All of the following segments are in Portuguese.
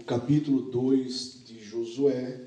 capítulo 2 de Josué,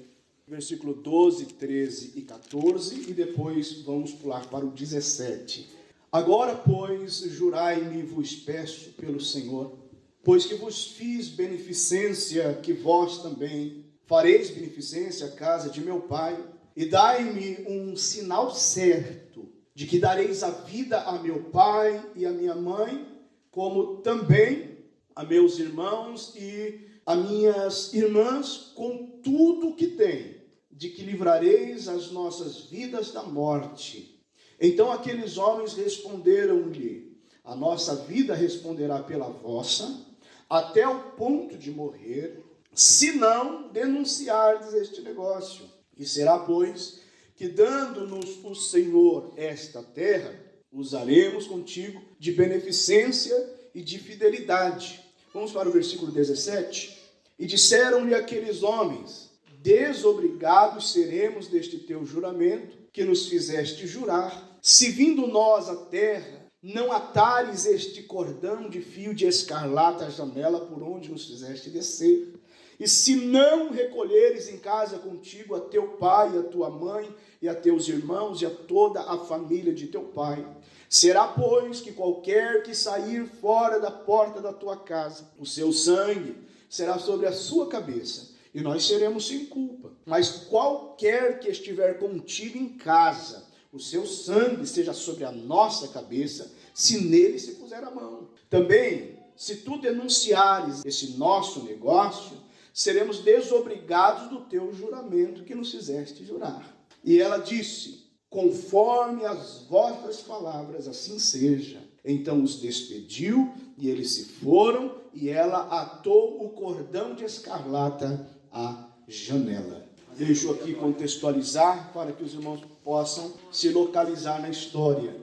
versículo 12, 13 e 14, e depois vamos pular para o 17. Agora, pois, jurai-me, vos peço pelo Senhor, pois que vos fiz beneficência, que vós também fareis beneficência à casa de meu pai, e dai-me um sinal certo, de que dareis a vida a meu pai e a minha mãe, como também a meus irmãos e a minhas irmãs, com tudo que tem, de que livrareis as nossas vidas da morte. Então aqueles homens responderam-lhe: a nossa vida responderá pela vossa, até o ponto de morrer, se não denunciardes este negócio. E será, pois, que dando-nos o Senhor esta terra, usaremos contigo de beneficência e de fidelidade. Vamos para o versículo 17. E disseram-lhe aqueles homens: desobrigados seremos deste teu juramento, que nos fizeste jurar, se vindo nós à terra, não atares este cordão de fio de escarlata à janela por onde nos fizeste descer. E se não recolheres em casa contigo a teu pai, a tua mãe, e a teus irmãos, e a toda a família de teu pai, será, pois, que qualquer que sair fora da porta da tua casa, o seu sangue será sobre a sua cabeça, e nós seremos sem culpa. Mas qualquer que estiver contigo em casa, o seu sangue seja sobre a nossa cabeça, se nele se puser a mão. Também, se tu denunciares esse nosso negócio, seremos desobrigados do teu juramento que nos fizeste jurar. E ela disse: conforme as vossas palavras, assim seja. Então os despediu, e eles se foram, e ela atou o cordão de escarlata à janela. Deixo aqui contextualizar para que os irmãos possam se localizar na história.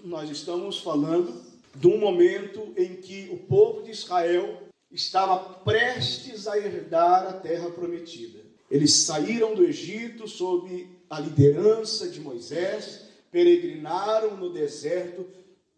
Nós estamos falando de um momento em que o povo de Israel estava prestes a herdar a terra prometida. Eles saíram do Egito sob a liderança de Moisés, peregrinaram no deserto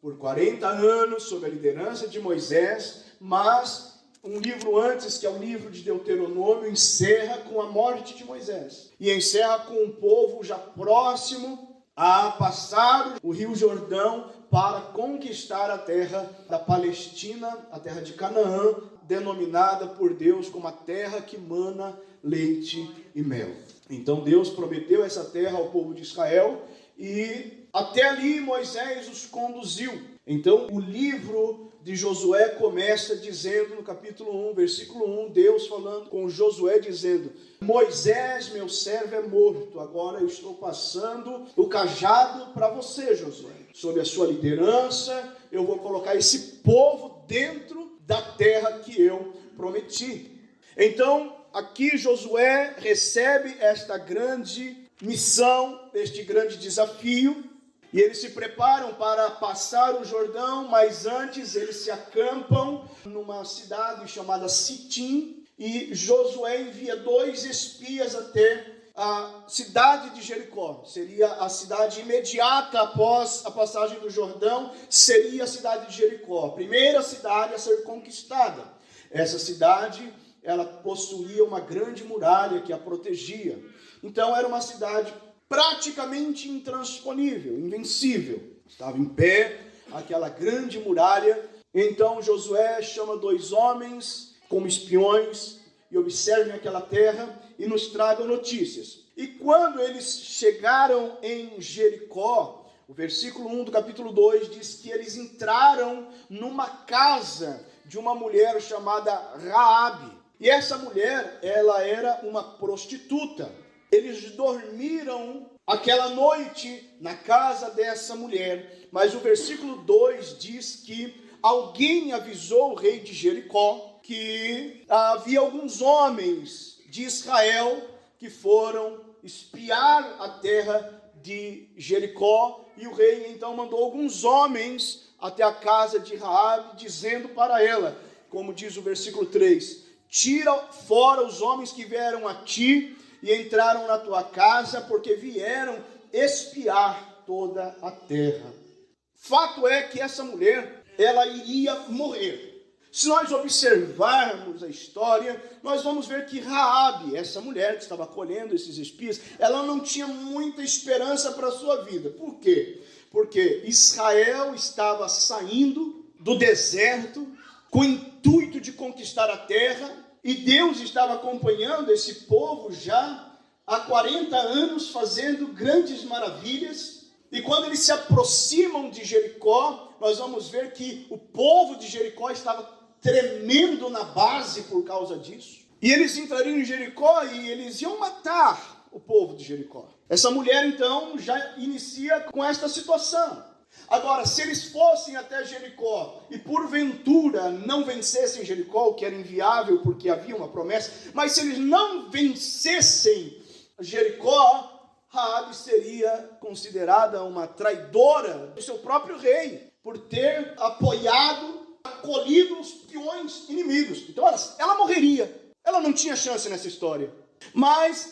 por 40 anos sob a liderança de Moisés, mas um livro antes, que é o livro de Deuteronômio, encerra com a morte de Moisés. E encerra com um povo já próximo a passar o rio Jordão para conquistar a terra da Palestina, a terra de Canaã, denominada por Deus como a terra que mana leite e mel. Então Deus prometeu essa terra ao povo de Israel e até ali Moisés os conduziu. Então o livro de Josué começa dizendo, no capítulo 1, versículo 1, Deus falando com Josué, dizendo: Moisés, meu servo, é morto, agora eu estou passando o cajado para você, Josué. Sob a sua liderança, eu vou colocar esse povo dentro da terra que eu prometi. Então, aqui Josué recebe esta grande missão, este grande desafio, e eles se preparam para passar o Jordão, mas antes eles se acampam numa cidade chamada Sitim, e Josué envia 2 espias até a cidade de Jericó. Seria a cidade imediata após a passagem do Jordão, seria a cidade de Jericó, a primeira cidade a ser conquistada. Essa cidade, ela possuía uma grande muralha que a protegia. Então era uma cidade praticamente intransponível, invencível. Estava em pé aquela grande muralha. Então Josué chama 2 homens como espiões e observem aquela terra e nos tragam notícias. E quando eles chegaram em Jericó, o versículo 1 do capítulo 2 diz que eles entraram numa casa de uma mulher chamada Raabe. E essa mulher, ela era uma prostituta. Eles dormiram aquela noite na casa dessa mulher. Mas o versículo 2 diz que alguém avisou o rei de Jericó que havia alguns homens de Israel que foram espiar a terra de Jericó. E o rei então mandou alguns homens até a casa de Raabe, dizendo para ela, como diz o versículo 3, tira fora os homens que vieram a ti e entraram na tua casa, porque vieram espiar toda a terra. Fato é que essa mulher, ela iria morrer. Se nós observarmos a história, nós vamos ver que Raabe, essa mulher que estava acolhendo esses espias, ela não tinha muita esperança para a sua vida. Por quê? Porque Israel estava saindo do deserto com o intuito de conquistar a terra, e Deus estava acompanhando esse povo já há 40 anos, fazendo grandes maravilhas. E quando eles se aproximam de Jericó, nós vamos ver que o povo de Jericó estava tremendo na base por causa disso. E eles entrariam em Jericó e eles iam matar o povo de Jericó. Essa mulher, então, já inicia com esta situação. Agora, se eles fossem até Jericó e porventura não vencessem Jericó, o que era inviável porque havia uma promessa, mas se eles não vencessem Jericó, Raabe seria considerada uma traidora do seu próprio rei, por ter acolhido os peões inimigos. Então ela morreria, ela não tinha chance nessa história. Mas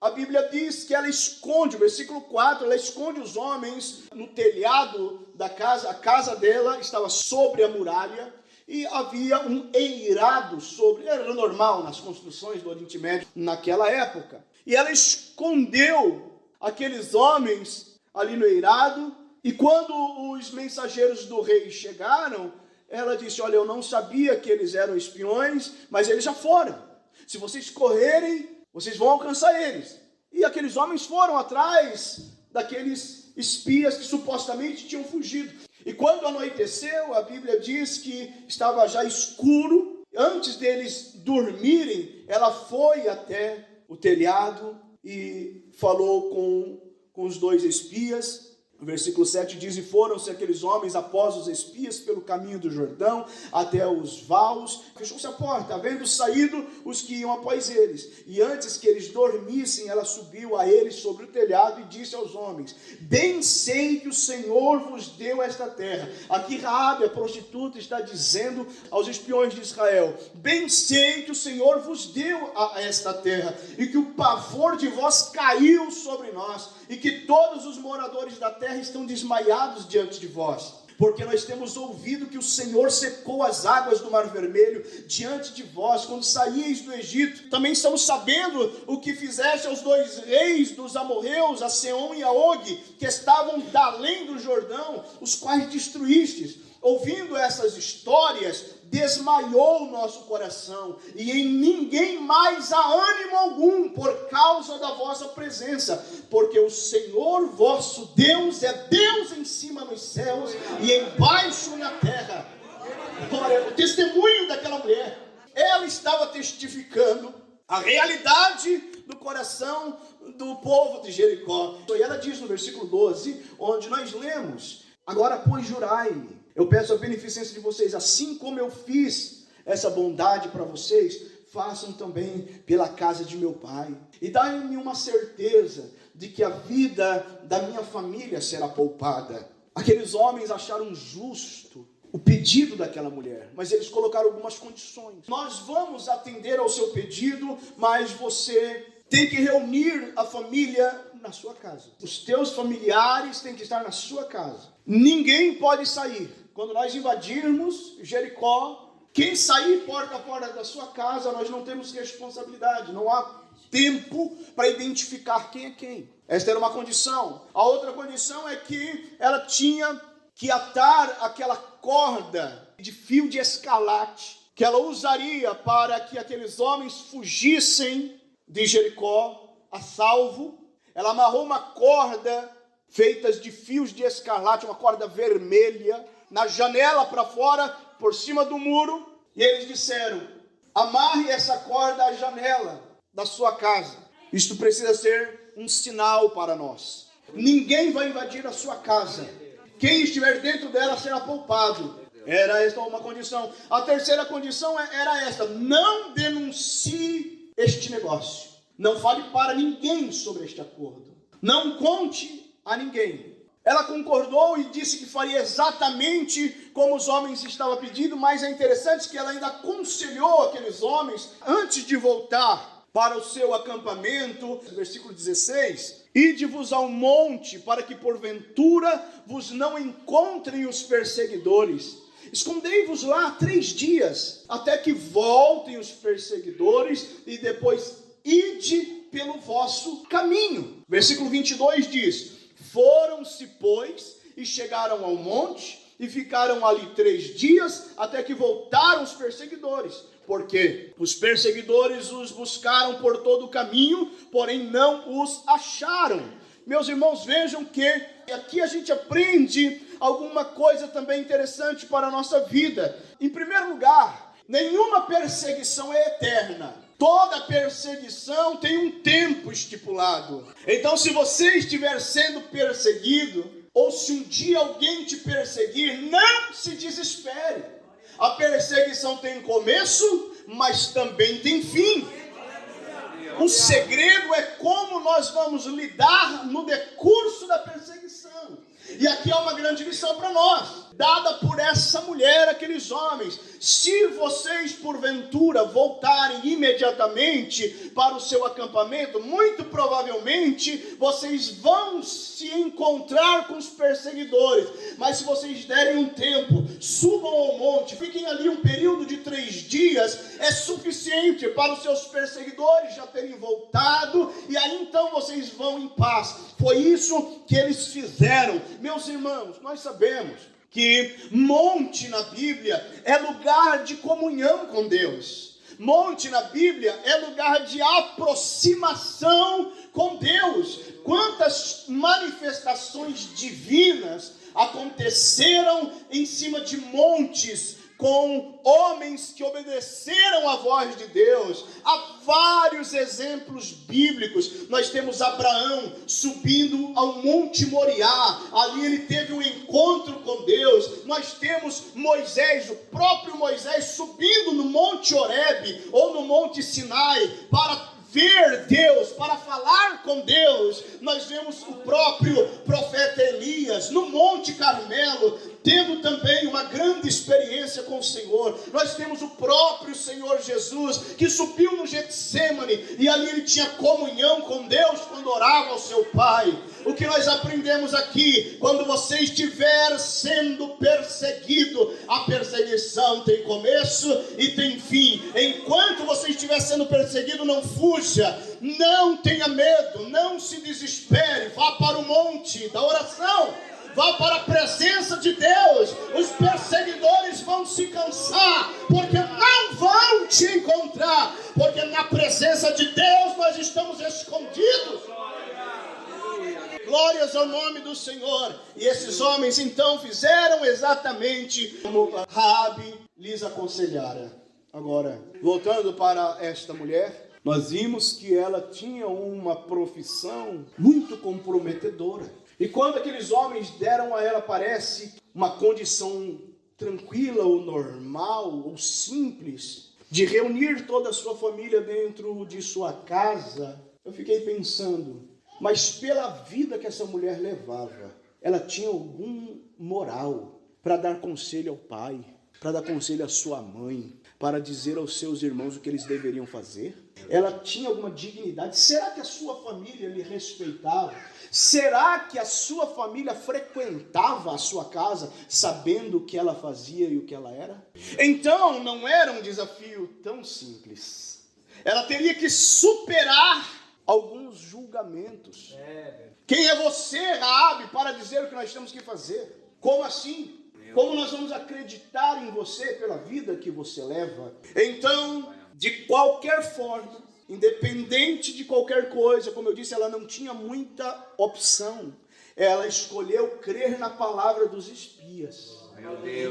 a Bíblia diz que ela esconde, o versículo 4, ela esconde os homens no telhado da casa. A casa dela estava sobre a muralha e havia um eirado sobre, era normal nas construções do Oriente Médio naquela época. E ela escondeu aqueles homens ali no eirado, e quando os mensageiros do rei chegaram, ela disse: olha, eu não sabia que eles eram espiões, mas eles já foram. Se vocês correrem, vocês vão alcançar eles. E aqueles homens foram atrás daqueles espias que supostamente tinham fugido. E quando anoiteceu, a Bíblia diz que estava já escuro. Antes deles dormirem, ela foi até o telhado e falou com os dois espias. O versículo 7 diz: e foram-se aqueles homens após os espias pelo caminho do Jordão até os vaus. Fechou-se a porta, havendo saído os que iam após eles. E antes que eles dormissem, ela subiu a eles sobre o telhado e disse aos homens: bem sei que o Senhor vos deu esta terra. Aqui Raabe, a prostituta, está dizendo aos espiões de Israel: bem sei que o Senhor vos deu esta terra, e que o pavor de vós caiu sobre nós, e que todos os moradores da terra estão desmaiados diante de vós, porque nós temos ouvido que o Senhor secou as águas do Mar Vermelho diante de vós, quando saíeis do Egito. Também estamos sabendo o que fizeste aos dois reis dos amorreus, a Seom e a Og, que estavam da além do Jordão, os quais destruístes. Ouvindo essas histórias, desmaiou o nosso coração, e em ninguém mais há ânimo algum por causa da vossa presença, porque o Senhor vosso Deus é Deus em cima nos céus e embaixo na terra. Olha, o testemunho daquela mulher, ela estava testificando a realidade do coração do povo de Jericó. E ela diz no versículo 12, onde nós lemos: agora, pois, jurai-me. Eu peço a beneficência de vocês, assim como eu fiz essa bondade para vocês, façam também pela casa de meu pai. E dai-me uma certeza de que a vida da minha família será poupada. Aqueles homens acharam justo o pedido daquela mulher, mas eles colocaram algumas condições. Nós vamos atender ao seu pedido, mas você tem que reunir a família na sua casa. Os teus familiares têm que estar na sua casa. Ninguém pode sair. Quando nós invadirmos Jericó, quem sair porta a porta da sua casa, nós não temos responsabilidade. Não há tempo para identificar quem é quem. Esta era uma condição. A outra condição é que ela tinha que atar aquela corda de fio de escarlate que ela usaria para que aqueles homens fugissem de Jericó a salvo. Ela amarrou uma corda feita de fios de escarlate, uma corda vermelha, na janela para fora, por cima do muro. E eles disseram: amarre essa corda à janela da sua casa. Isto precisa ser um sinal para nós. Ninguém vai invadir a sua casa. Quem estiver dentro dela será poupado. Era esta uma condição. A terceira condição era esta: não denuncie este negócio. Não fale para ninguém sobre este acordo. Não conte a ninguém. Ela concordou e disse que faria exatamente como os homens estavam pedindo, mas é interessante que ela ainda aconselhou aqueles homens, antes de voltar para o seu acampamento, versículo 16: ide-vos ao monte, para que porventura vos não encontrem os perseguidores, escondei-vos lá 3 dias, até que voltem os perseguidores, e depois ide pelo vosso caminho. Versículo 22 diz: foram-se, pois, e chegaram ao monte, e ficaram ali 3 dias, até que voltaram os perseguidores. Porque os perseguidores os buscaram por todo o caminho, porém não os acharam. Meus irmãos, vejam que aqui a gente aprende alguma coisa também interessante para a nossa vida. Em primeiro lugar, nenhuma perseguição é eterna. Toda perseguição tem um tempo estipulado. Então, se você estiver sendo perseguido, ou se um dia alguém te perseguir, não se desespere. A perseguição tem começo, mas também tem fim. O segredo é como nós vamos lidar no decurso da perseguição. E aqui há uma grande lição para nós, dada por essa mulher, aqueles homens. Se vocês, porventura, voltarem imediatamente para o seu acampamento, muito provavelmente vocês vão se encontrar com os perseguidores. Mas se vocês derem um tempo, subam ao monte, fiquem ali um período de 3 dias, é suficiente para os seus perseguidores já terem voltado, e aí então vocês vão em paz. Foi isso que eles fizeram. Meus irmãos, nós sabemos que monte na Bíblia é lugar de comunhão com Deus. Monte na Bíblia é lugar de aproximação com Deus. Quantas manifestações divinas aconteceram em cima de montes, com homens que obedeceram à voz de Deus. Há vários exemplos bíblicos. Nós temos Abraão subindo ao Monte Moriá. Ali ele teve um encontro com Deus. Nós temos Moisés, o próprio Moisés, subindo no Monte Horebe ou no Monte Sinai para ver Deus, para falar com Deus. Nós vemos o próprio profeta Elias no Monte Carmelo, tendo também uma grande experiência com o Senhor. Nós temos o próprio Senhor Jesus, que subiu no Getsêmani, e ali ele tinha comunhão com Deus quando orava ao seu Pai. O que nós aprendemos aqui: quando você estiver sendo perseguido, a perseguição tem começo e tem fim. Enquanto você estiver sendo perseguido, não fuja, não tenha medo, não se desespere, vá para o monte da oração, vá para a presença de Deus. Os perseguidores vão se cansar, porque não vão te encontrar, porque na presença de Deus nós estamos escondidos. Glórias ao nome do Senhor. E esses homens então fizeram exatamente como Raabe lhes aconselhara. Agora, voltando para esta mulher, nós vimos que ela tinha uma profissão muito comprometedora. E quando aqueles homens deram a ela, parece, uma condição tranquila ou normal ou simples, de reunir toda a sua família dentro de sua casa, eu fiquei pensando, mas pela vida que essa mulher levava, ela tinha algum moral para dar conselho ao pai, para dar conselho à sua mãe, para dizer aos seus irmãos o que eles deveriam fazer? Ela tinha alguma dignidade? Será que a sua família lhe respeitava? Será que a sua família frequentava a sua casa sabendo o que ela fazia e o que ela era? Então não era um desafio tão simples. Ela teria que superar alguns julgamentos. Quem é você, Raabe, para dizer o que nós temos que fazer? Como assim? Como nós vamos acreditar em você pela vida que você leva? Então, de qualquer forma, independente de qualquer coisa, como eu disse, ela não tinha muita opção. Ela escolheu crer na palavra dos espias.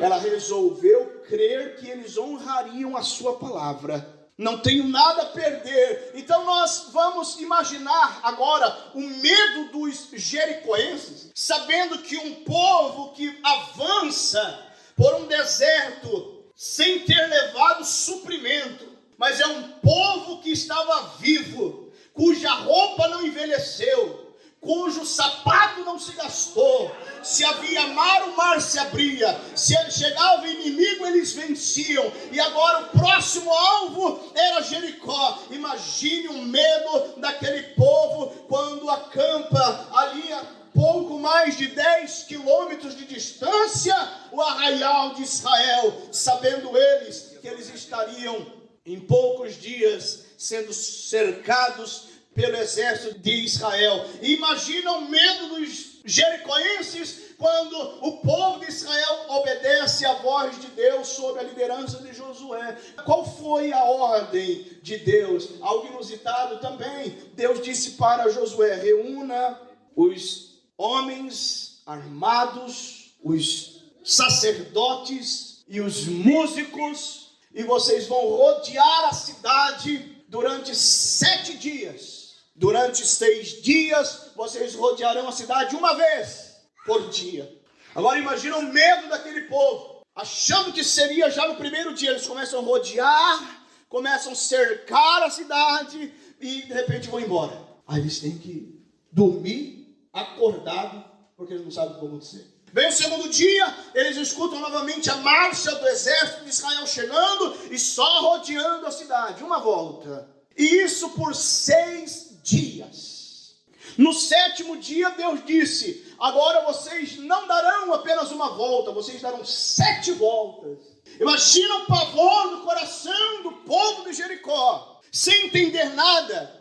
Ela resolveu crer que eles honrariam a sua palavra. Não tenho nada a perder. Então nós vamos imaginar agora o medo dos jericoenses, sabendo que um povo que avança por um deserto sem ter levado suprimento, mas é um povo que estava vivo, cuja roupa não envelheceu, cujo sapato não se gastou. Se havia mar, o mar se abria. Se chegava o inimigo, eles venciam. E agora o próximo alvo era Jericó. Imagine o medo daquele povo quando acampa ali pouco mais de 10 quilômetros de distância, o arraial de Israel, sabendo eles que eles estariam em poucos dias sendo cercados pelo exército de Israel. Imagina o medo dos jericoenses quando o povo de Israel obedece à voz de Deus sob a liderança de Josué. Qual foi a ordem de Deus? Algo inusitado também. Deus disse para Josué: reúna os homens armados, os sacerdotes e os músicos, e vocês vão rodear a cidade durante 7 dias. Durante 6 dias, vocês rodearão a cidade uma vez por dia. Agora imagina o medo daquele povo, achando que seria já no primeiro dia. Eles começam a rodear, começam a cercar a cidade e de repente vão embora. Aí eles têm que dormir acordado, porque eles não sabem o que vai acontecer. Vem o segundo dia, eles escutam novamente a marcha do exército de Israel chegando e só rodeando a cidade, uma volta. E isso por 6 dias. No 7º dia, Deus disse: agora vocês não darão apenas uma volta, vocês darão 7 voltas. Imagina o pavor do coração do povo de Jericó, sem entender nada.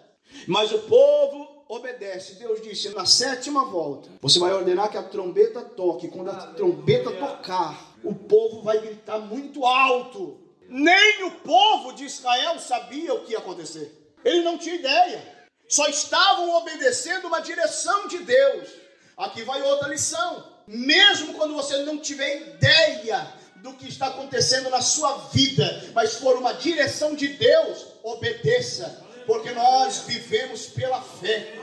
Mas o povo obedece. Deus disse: na 7ª volta, você vai ordenar que a trombeta toque. Quando a trombeta tocar, o povo vai gritar muito alto. Nem o povo de Israel sabia o que ia acontecer. Ele não tinha ideia. Só estavam obedecendo uma direção de Deus. Aqui vai outra lição. Mesmo quando você não tiver ideia do que está acontecendo na sua vida, mas for uma direção de Deus, obedeça, porque nós vivemos pela fé.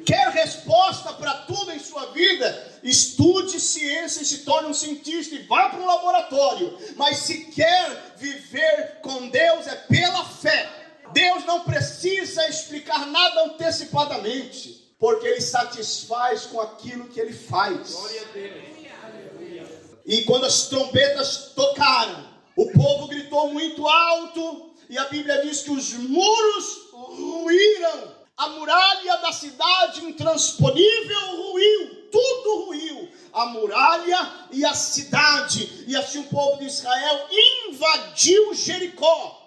Quer resposta para tudo em sua vida? Estude ciência e se torne um cientista e vá para um laboratório. Mas se quer viver com Deus, é pela fé. Deus não precisa explicar nada antecipadamente, porque Ele satisfaz com aquilo que Ele faz. Glória a Deus. E quando as trombetas tocaram, o povo gritou muito alto, e a Bíblia diz que os muros ruíram, a muralha da cidade intransponível ruiu, tudo ruiu, a muralha e a cidade, e assim o povo de Israel invadiu Jericó.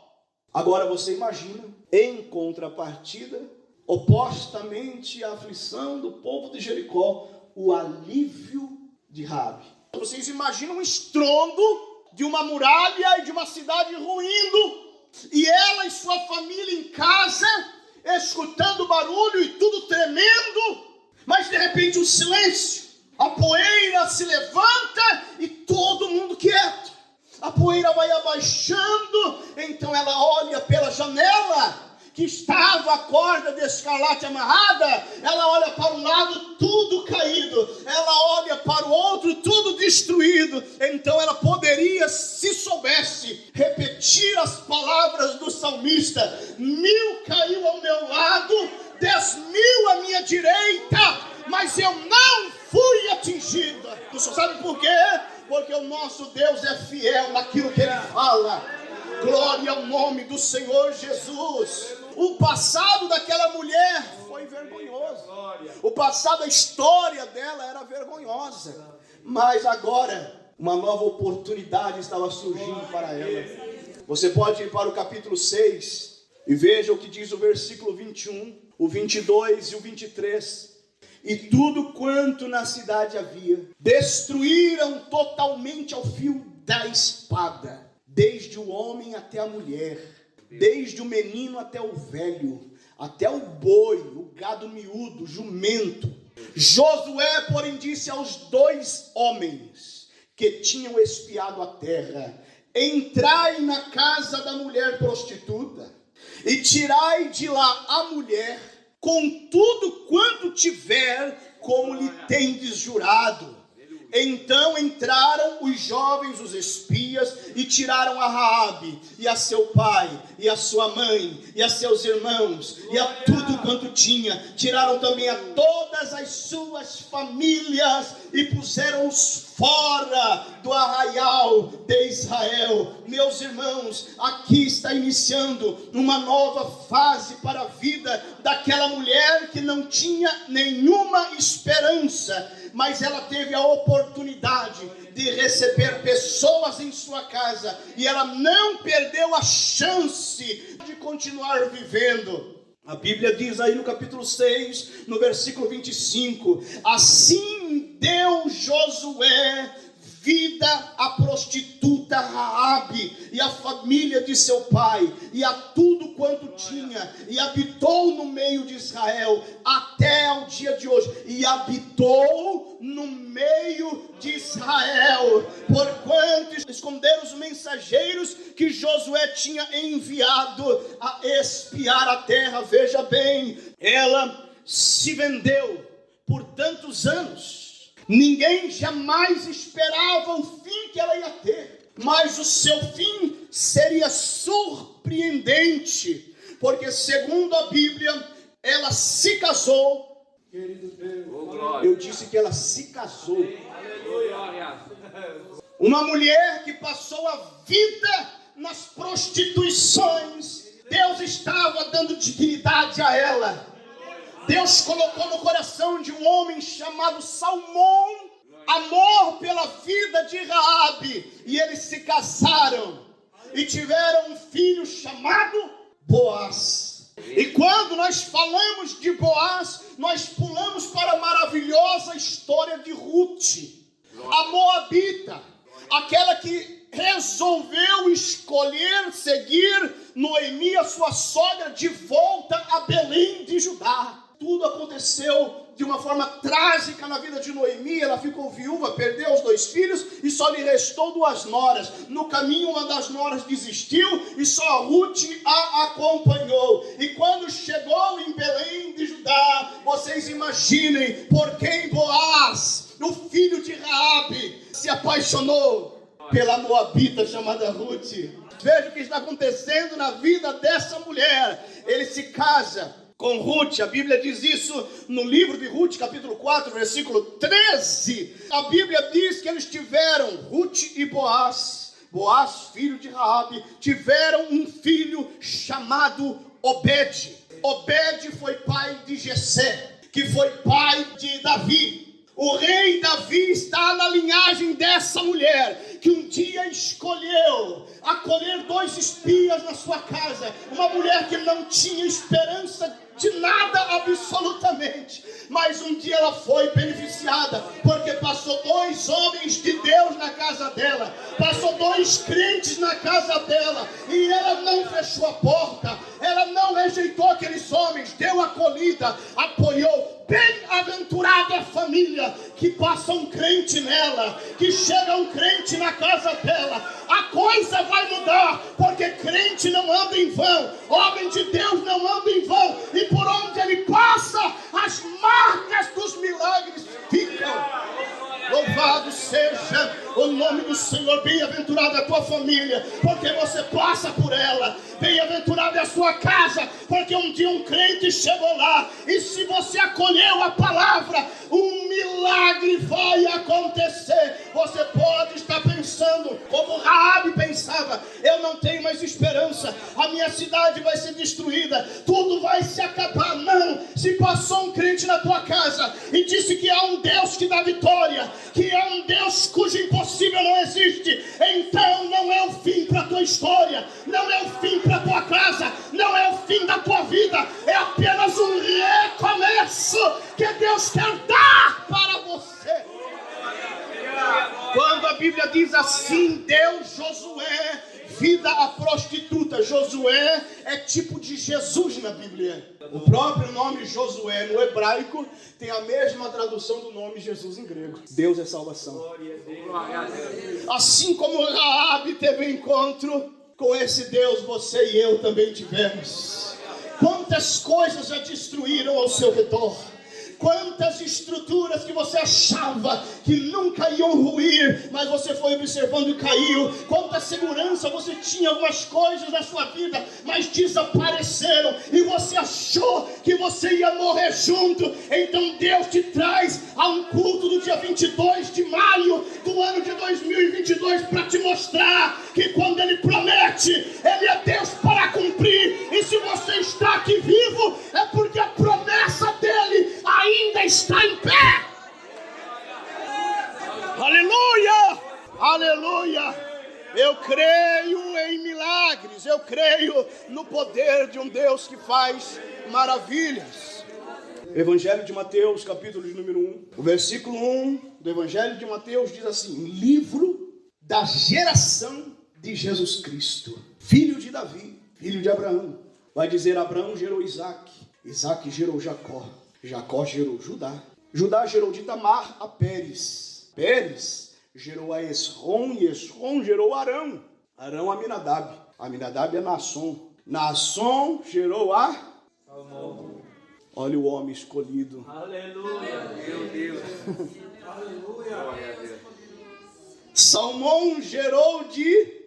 Agora você imagina, em contrapartida, opostamente à aflição do povo de Jericó, o alívio de Raabe. Vocês imaginam um estrondo de uma muralha e de uma cidade ruindo, e ela e sua família em casa, escutando barulho e tudo tremendo, mas de repente um silêncio, a poeira se levanta e todo mundo quieto. A poeira vai abaixando, então ela olha pela janela, que estava a corda de escarlate amarrada, ela olha para um lado, tudo caído, ela olha para o outro, tudo destruído. Então ela poderia, se soubesse, repetir as palavras do salmista: 1000 caiu ao meu lado, 10.000 à minha direita, mas eu não fui atingida. Você sabe por quê? Porque o nosso Deus é fiel naquilo que Ele fala. Glória ao nome do Senhor Jesus. O passado daquela mulher foi vergonhoso. O passado, a história dela era vergonhosa. Mas agora, uma nova oportunidade estava surgindo para ela. Você pode ir para o capítulo 6 e veja o que diz o versículo 21, o 22 e o 23. E tudo quanto na cidade havia, destruíram totalmente ao fio da espada, desde o homem até a mulher, desde o menino até o velho, até o boi, o gado miúdo, o jumento. Josué, porém, disse aos 2 homens que tinham espiado a terra: entrai na casa da mulher prostituta e tirai de lá a mulher, com tudo quanto tiver, como lhe tendes jurado. Então entraram os jovens, os espias, e tiraram a Raabe, e a seu pai, e a sua mãe, e a seus irmãos, e a tudo quanto tinha. Tiraram também a todas as suas famílias, e puseram-os fora do arraial de Israel. Meus irmãos, aqui está iniciando uma nova fase para a vida daquela mulher que não tinha nenhuma esperança, mas ela teve a oportunidade de receber pessoas em sua casa, e ela não perdeu a chance de continuar vivendo. A Bíblia diz aí no capítulo 6, no versículo 25, assim deu Josué vida à prostituta Raabe e à família de seu pai, e a tudo quanto tinha, e habitou no meio de Israel até ao dia de hoje. E habitou no meio de Israel, porquanto esconderam os mensageiros que Josué tinha enviado a espiar a terra. Veja bem, ela se vendeu por tantos anos. Ninguém jamais esperava o fim que ela ia ter, mas o seu fim seria surpreendente, porque segundo a Bíblia, ela se casou. Querido Deus, eu disse que ela se casou. Uma mulher que passou a vida nas prostituições, Deus estava dando dignidade a ela. Deus colocou no coração de um homem chamado Salmão amor pela vida de Raabe, e eles se casaram e tiveram um filho chamado Boaz. E quando nós falamos de Boaz, nós pulamos para a maravilhosa história de Ruth, a moabita, aquela que resolveu escolher seguir Noemi, a sua sogra, de volta a Belém de Judá. Tudo aconteceu de uma forma trágica na vida de Noemi. Ela ficou viúva, perdeu os 2 filhos e só lhe restou 2 noras. No caminho, uma das noras desistiu e só Ruth a acompanhou. E quando chegou em Belém de Judá, vocês imaginem por quem Boaz, o filho de Raabe, se apaixonou pela moabita chamada Ruth. Veja o que está acontecendo na vida dessa mulher. Ele se casa com Ruth. A Bíblia diz isso no livro de Ruth, capítulo 4, versículo 13. A Bíblia diz que eles tiveram, Ruth e Boaz, filho de Raabe, tiveram um filho chamado Obed. Obed foi pai de Jessé, que foi pai de Davi. O rei Davi está na linhagem dessa mulher, que um dia escolheu acolher 2 espias na sua casa. Uma mulher que não tinha esperança de nada absolutamente, mas um dia ela foi beneficiada, porque passou 2 homens de Deus na casa dela, passou 2 crentes na casa dela, e ela não fechou a porta, ela não rejeitou aqueles homens, deu acolhida, apoiou. Bem-aventurada a família que passa um crente nela, que chega um crente na casa dela. A coisa vai mudar, porque crente não anda em vão, homem de Deus não anda em vão, e por onde ele passa, as marcas dos milagres ficam. Louvado seja o nome do Senhor. Bem-aventurada a tua família, porque você passa por ela. Bem-aventurada é a sua casa, porque um dia um crente chegou lá, e se você acolheu a palavra, um milagre vai acontecer. Você pode estar pensando como Raabe pensava: eu não tenho mais esperança, a minha cidade vai ser destruída, tudo vai se acabar. Não, se passou um crente na tua casa e disse que há um Deus que dá vitória, que há um Deus cujo impossível não existe, então não é o fim para a tua história, não é o fim para a tua casa, não é o fim da tua vida, é apenas um recomeço que Deus quer dar para você. Quando a Bíblia diz assim, deu Josué vida à prostituta. Josué é tipo de Jesus na Bíblia. O próprio nome Josué no hebraico tem a mesma tradução do nome Jesus em grego. Deus é salvação. Assim como Raabe teve encontro com esse Deus, você e eu também tivemos. Quantas coisas já destruíram ao seu redor, Quantas estruturas que você achava que nunca iam ruir, mas você foi observando e caiu. Quanta segurança você tinha, algumas coisas na sua vida, mas desapareceram. E você achou que você ia morrer junto. Então Deus te traz a um culto do dia 22 de maio do ano de 2022 para te mostrar que quando Ele promete, Ele é Deus para cumprir. E se você está aqui vivo, é porque a promessa dEle ainda está em pé. Aleluia! Aleluia! Eu creio em milagres, eu creio no poder de um Deus que faz maravilhas. Evangelho de Mateus, capítulo de número 1, o versículo 1 do Evangelho de Mateus diz assim: livro da geração de Jesus Cristo, filho de Davi, filho de Abraão. Vai dizer, Abraão gerou Isaac, Isaac gerou Jacó, Jacó gerou Judá, Judá gerou de Tamar a Pérez, Pérez gerou a Esrom, e Esrom gerou Arão, Arão a Aminadab, Aminadab a Naasson, Naasson gerou a Salmão. Olha o homem escolhido. Aleluia, meu Deus. Aleluia. Salmão gerou de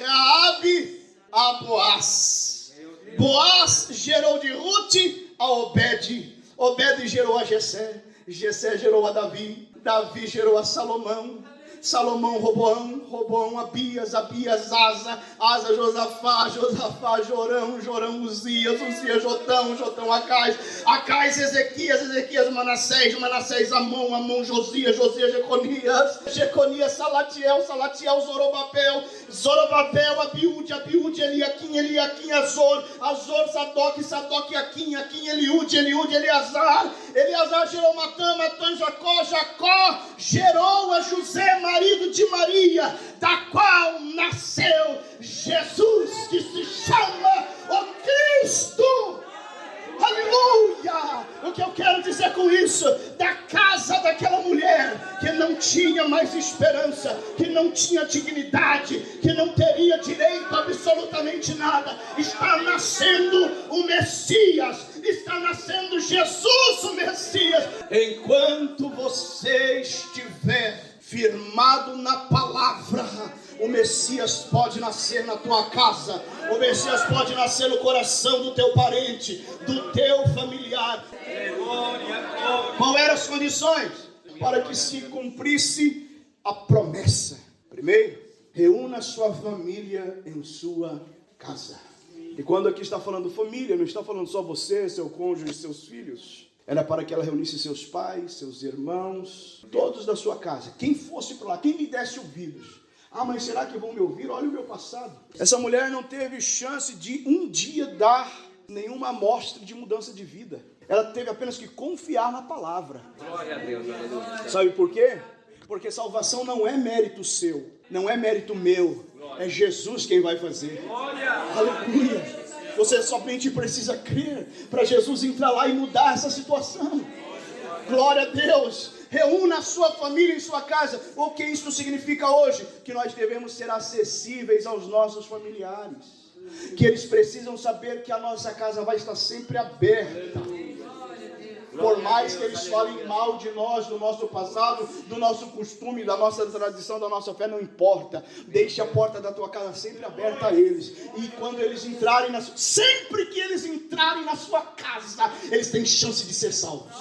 Raabe a Boaz. Boaz gerou de Rute a Obed. Obed gerou a Jessé. Jessé gerou a Davi. Davi gerou a Salomão. Salomão, Roboão, Roboão, Abias, Abias, Asa, Josafá, Josafá, Jorão, Jorão, Uzias, Jotão, Jotão, Acais, Ezequias, Manassés, Amon, Josias, Jeconias, Salatiel, Zorobabel, Abiúde, Eliaquim, Azor, Sadoc, Aquim, Eliúde, Eleazar gerou Matã, Jacó gerou a José, marido de Maria, da qual nasceu Jesus, que se chama o Cristo. Aleluia! O que eu quero dizer com isso? Da casa daquela mulher que não tinha mais esperança, que não tinha dignidade, que não teria direito a absolutamente nada, está nascendo o Messias, está nascendo Jesus, o Messias. Enquanto você estiver firmado na palavra, o Messias pode nascer na tua casa, o Messias pode nascer no coração do teu parente, do teu familiar. Qual eram as condições? Para que se cumprisse a promessa. Primeiro, reúna sua família em sua casa. E quando aqui está falando família, não está falando só você, seu cônjuge e seus filhos. Era para que ela reunisse seus pais, seus irmãos, todos da sua casa. Quem fosse para lá, quem lhe desse ouvidos. Ah, mas será que vão me ouvir? Olha o meu passado. Essa mulher não teve chance de um dia dar nenhuma amostra de mudança de vida. Ela teve apenas que confiar na palavra. Glória a Deus. Sabe por quê? Porque salvação não é mérito seu, não é mérito meu. É Jesus quem vai fazer. Aleluia. Você somente precisa crer para Jesus entrar lá e mudar essa situação. Glória a Deus. Reúna a sua família em sua casa. O que isso significa hoje? Que nós devemos ser acessíveis aos nossos familiares. Que eles precisam saber que a nossa casa vai estar sempre aberta. Por mais que eles falem mal de nós, do nosso passado, do nosso costume, da nossa tradição, da nossa fé, não importa. Deixe a porta da tua casa sempre aberta a eles. E quando eles entrarem sempre que eles entrarem na sua casa, eles têm chance de ser salvos.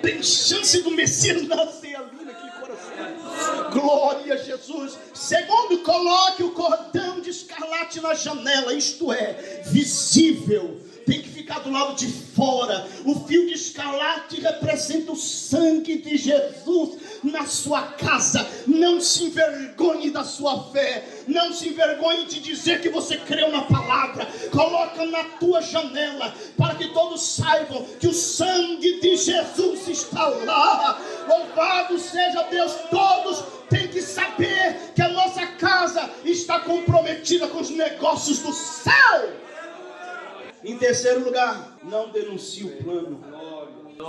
Tem chance do Messias nascer ali naquele coração. Glória a Jesus. Segundo, coloque o cordão de escarlate na janela, isto é, visível. Tem que ficar do lado de fora. O fio de escarlate representa o sangue de Jesus na sua casa. Não se envergonhe da sua fé. Não se envergonhe de dizer que você creu na palavra. Coloca na tua janela, para que todos saibam que o sangue de Jesus está lá. Louvado seja Deus. Todos têm que saber que a nossa casa está comprometida com os negócios do céu. Em terceiro lugar, não denuncie o plano.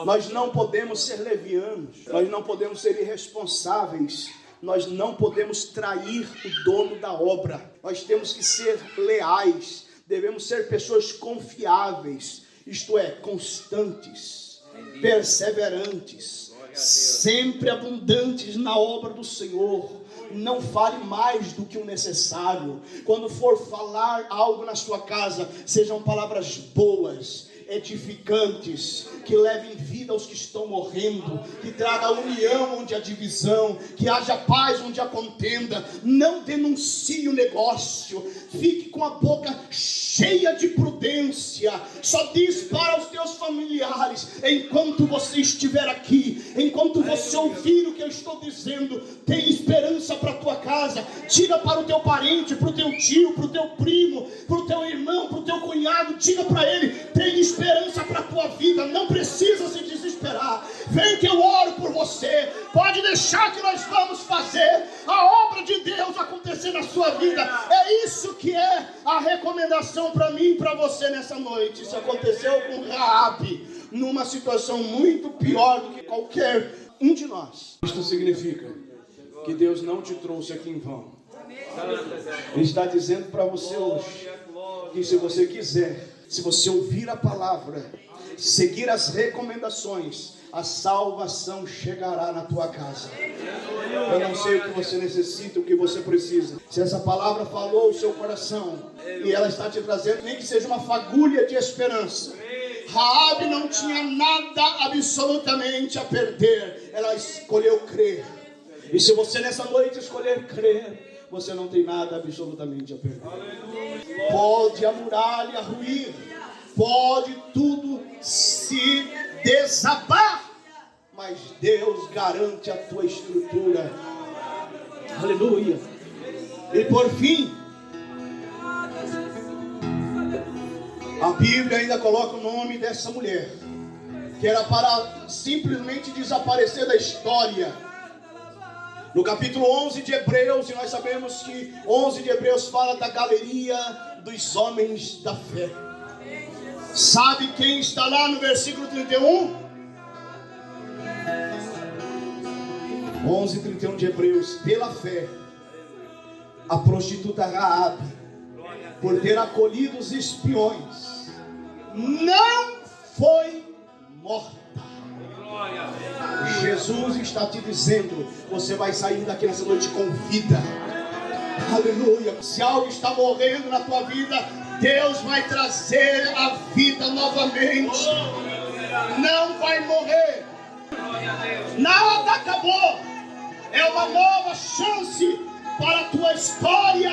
Nós não podemos ser levianos, nós não podemos ser irresponsáveis, nós não podemos trair o dono da obra. Nós temos que ser leais, devemos ser pessoas confiáveis, isto é, constantes. perseverantes, sempre abundantes na obra do Senhor. Não fale mais do que o necessário. Quando for falar algo na sua casa, sejam palavras boas, edificantes, que levem vida aos que estão morrendo, que traga união onde há divisão, que haja paz onde há contenda. Não denuncie o negócio, fique com a boca cheia de prudência. Só diz para os teus familiares: enquanto você estiver aqui, enquanto você ouvir o que eu estou dizendo, tem esperança para a tua casa. Diga para o teu parente, para o teu tio, para o teu primo, para o teu irmão, para o teu cunhado, diga para ele: tem esperança para a tua vida, não precisa se desesperar. Vem que eu oro por você. Pode deixar que nós vamos fazer a obra de Deus acontecer na sua vida. É isso que é a recomendação para mim e para você nessa noite. Isso aconteceu com Raabe, numa situação muito pior do que qualquer um de nós. Isto significa que Deus não te trouxe aqui em vão. Ele está dizendo para você hoje que se você quiser, se você ouvir a palavra, seguir as recomendações, a salvação chegará na tua casa. Eu não sei o que você necessita, o que você precisa. Se essa palavra falou o seu coração e ela está te trazendo, nem que seja uma fagulha de esperança. Raabe não tinha nada absolutamente a perder. Ela escolheu crer. E se você nessa noite escolher crer, você não tem nada absolutamente a perder. Pode a muralha ruir, pode tudo se desabar, mas Deus garante a tua estrutura. Aleluia. E por fim, a Bíblia ainda coloca o nome dessa mulher, que era para simplesmente desaparecer da história. No capítulo 11 de Hebreus, e nós sabemos que 11 de Hebreus fala da galeria dos homens da fé. Sabe quem está lá no versículo 31? 11:31 de Hebreus. Pela fé, a prostituta Raabe, por ter acolhido os espiões, não foi morta. Jesus está te dizendo: você vai sair daqui nessa noite com vida. Aleluia. Se algo está morrendo na tua vida, Deus vai trazer a vida novamente. Não vai morrer. Nada acabou. É uma nova chance para a tua história.